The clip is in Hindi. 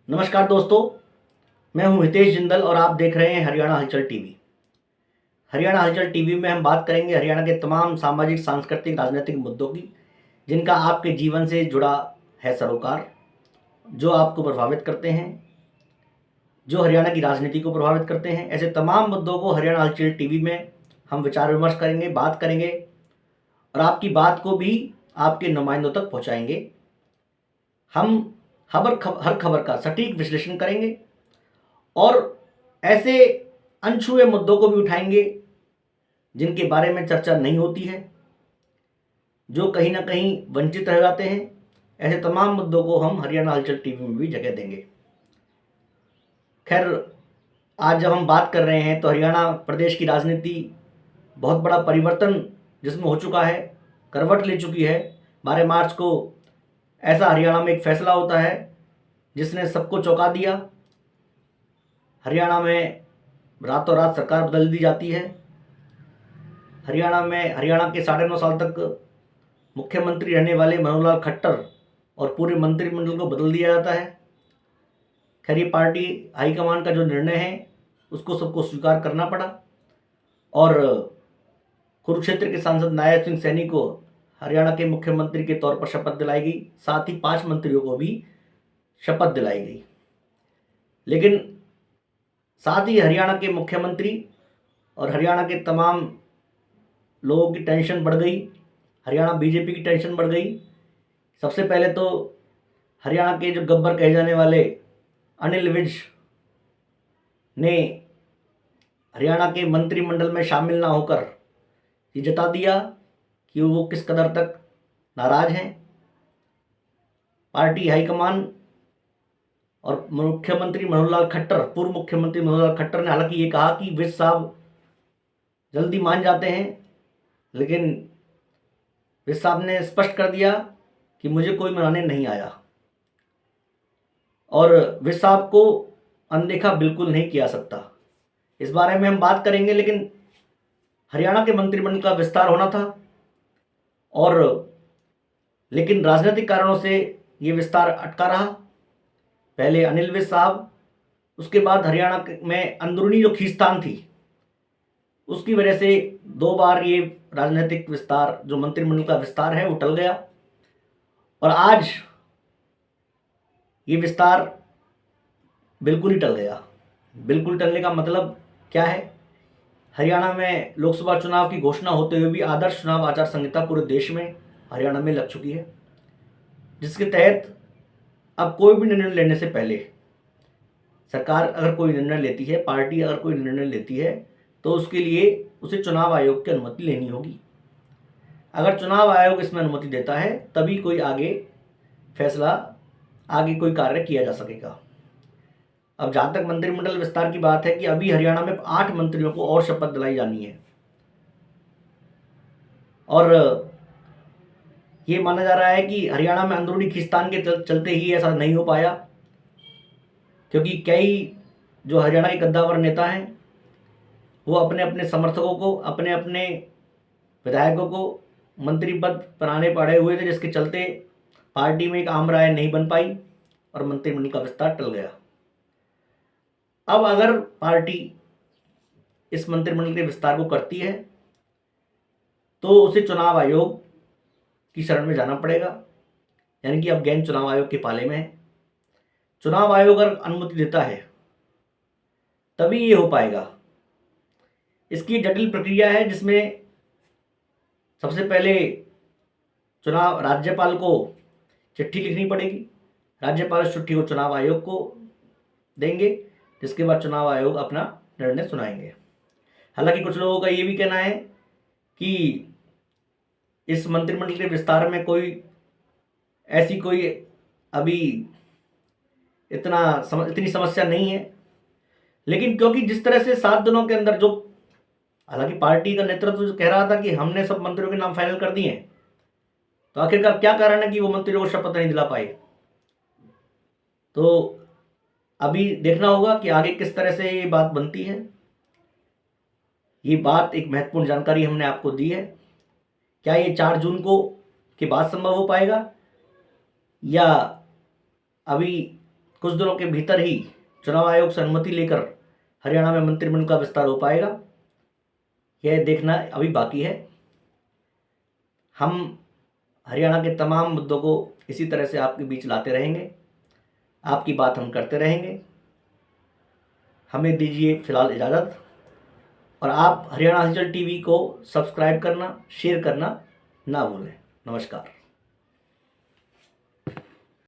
नमस्कार दोस्तों, मैं हूं हितेश जिंदल और आप देख रहे हैं हरियाणा हलचल टीवी। हरियाणा हलचल टीवी में हम बात करेंगे हरियाणा के तमाम सामाजिक, सांस्कृतिक, राजनीतिक मुद्दों की, जिनका आपके जीवन से जुड़ा है सरोकार, जो आपको प्रभावित करते हैं, जो हरियाणा की राजनीति को प्रभावित करते हैं। ऐसे तमाम मुद्दों को हरियाणा हलचल टीवी में हम विचार विमर्श करेंगे, बात करेंगे और आपकी बात को भी आपके नुमाइंदों तक पहुँचाएँगे। हम हर खबर का सटीक विश्लेषण करेंगे और ऐसे अनछुए मुद्दों को भी उठाएंगे जिनके बारे में चर्चा नहीं होती है, जो कहीं ना कहीं वंचित रह जाते हैं। ऐसे तमाम मुद्दों को हम हरियाणा हलचल टीवी में भी जगह देंगे। खैर, आज जब हम बात कर रहे हैं तो हरियाणा प्रदेश की राजनीति बहुत बड़ा परिवर्तन जिसमें हो चुका है, करवट ले चुकी है। 12 मार्च को ऐसा हरियाणा में एक फैसला होता है जिसने सबको चौंका दिया। हरियाणा में रातों रात सरकार बदल दी जाती है। हरियाणा के 9.5 साल तक मुख्यमंत्री रहने वाले मनोहर लाल खट्टर और पूरे मंत्रिमंडल को बदल दिया जाता है। खैर, ये पार्टी हाईकमान का जो निर्णय है उसको सबको स्वीकार करना पड़ा और कुरुक्षेत्र के सांसद नायब सिंह सैनी को हरियाणा के मुख्यमंत्री के तौर पर शपथ दिलाई गई। साथ ही 5 मंत्रियों को भी शपथ दिलाई गई। लेकिन साथ ही हरियाणा के मुख्यमंत्री और हरियाणा के तमाम लोगों की टेंशन बढ़ गई। हरियाणा बीजेपी की टेंशन बढ़ गई। सबसे पहले तो हरियाणा के जो गब्बर कहे जाने वाले अनिल विज ने हरियाणा के मंत्रिमंडल में शामिल ना होकर ये जता दिया कि वो किस कदर तक नाराज हैं। पार्टी हाईकमान और मुख्यमंत्री मनोहर लाल खट्टर, पूर्व मुख्यमंत्री मनोहर लाल खट्टर ने हालांकि ये कहा कि विज साहब जल्दी मान जाते हैं, लेकिन विज साहब ने स्पष्ट कर दिया कि मुझे कोई मनाने नहीं आया और विज साहब को अनदेखा बिल्कुल नहीं किया सकता। इस बारे में हम बात करेंगे। लेकिन हरियाणा के मंत्रिमंडल का विस्तार होना था और लेकिन राजनीतिक कारणों से ये विस्तार अटका रहा। पहले अनिल विज साहब, उसके बाद हरियाणा में अंदरूनी जो खींचतान थी उसकी वजह से 2 बार ये राजनीतिक विस्तार, जो मंत्रिमंडल का विस्तार है, वो टल गया और आज ये विस्तार बिल्कुल ही टल गया। बिल्कुल टलने का मतलब क्या है? हरियाणा में लोकसभा चुनाव की घोषणा होते हुए भी आदर्श चुनाव आचार संहिता पूरे देश में, हरियाणा में लग चुकी है, जिसके तहत अब कोई भी निर्णय लेने से पहले सरकार अगर कोई निर्णय लेती है, पार्टी अगर कोई निर्णय लेती है, तो उसके लिए उसे चुनाव आयोग की अनुमति लेनी होगी। अगर चुनाव आयोग इसमें अनुमति देता है तभी कोई आगे कोई कार्य किया जा सकेगा। अब जहाँ तक मंत्रिमंडल विस्तार की बात है कि अभी हरियाणा में 8 मंत्रियों को और शपथ दिलाई जानी है और ये माना जा रहा है कि हरियाणा में अंदरूनी खींचतान के चलते ही ऐसा नहीं हो पाया, क्योंकि कई जो हरियाणा के कद्दावर नेता हैं वो अपने अपने समर्थकों को, अपने अपने विधायकों को मंत्री पद बनाने पड़े हुए थे, जिसके चलते पार्टी में एक आम राय नहीं बन पाई और मंत्रिमंडल का विस्तार टल गया। अब अगर पार्टी इस मंत्रिमंडल के विस्तार को करती है तो उसे चुनाव आयोग की शरण में जाना पड़ेगा, यानी कि अब गेंद चुनाव आयोग के पाले में है। चुनाव आयोग अगर अनुमति देता है तभी ये हो पाएगा। इसकी जटिल प्रक्रिया है जिसमें सबसे पहले राज्यपाल को चिट्ठी लिखनी पड़ेगी। राज्यपाल इस चिट्ठी को चुनाव आयोग को देंगे, जिसके बाद चुनाव आयोग अपना निर्णय सुनाएंगे। हालांकि कुछ लोगों का ये भी कहना है कि इस मंत्रिमंडल के विस्तार में कोई अभी इतनी समस्या नहीं है। लेकिन क्योंकि जिस तरह से 7 दिनों के अंदर, जो हालांकि पार्टी का नेतृत्व कह रहा था कि हमने सब मंत्रियों के नाम फाइनल कर दिए हैं, तो आखिरकार क्या कारण है कि वो मंत्रियों को शपथ नहीं दिला पाए? तो अभी देखना होगा कि आगे किस तरह से ये बात बनती है। ये बात, एक महत्वपूर्ण जानकारी हमने आपको दी है। क्या ये 4 जून को के बाद संभव हो पाएगा या अभी कुछ दिनों के भीतर ही चुनाव आयोग से अनुमति लेकर हरियाणा में मंत्रिमंडल का विस्तार हो पाएगा, यह देखना अभी बाकी है। हम हरियाणा के तमाम मुद्दों को इसी तरह से आपके बीच लाते रहेंगे, आपकी बात हम करते रहेंगे। हमें दीजिए फिलहाल इजाज़त, और आप हरियाणा हलचल टीवी को सब्सक्राइब करना, शेयर करना ना भूलें। नमस्कार।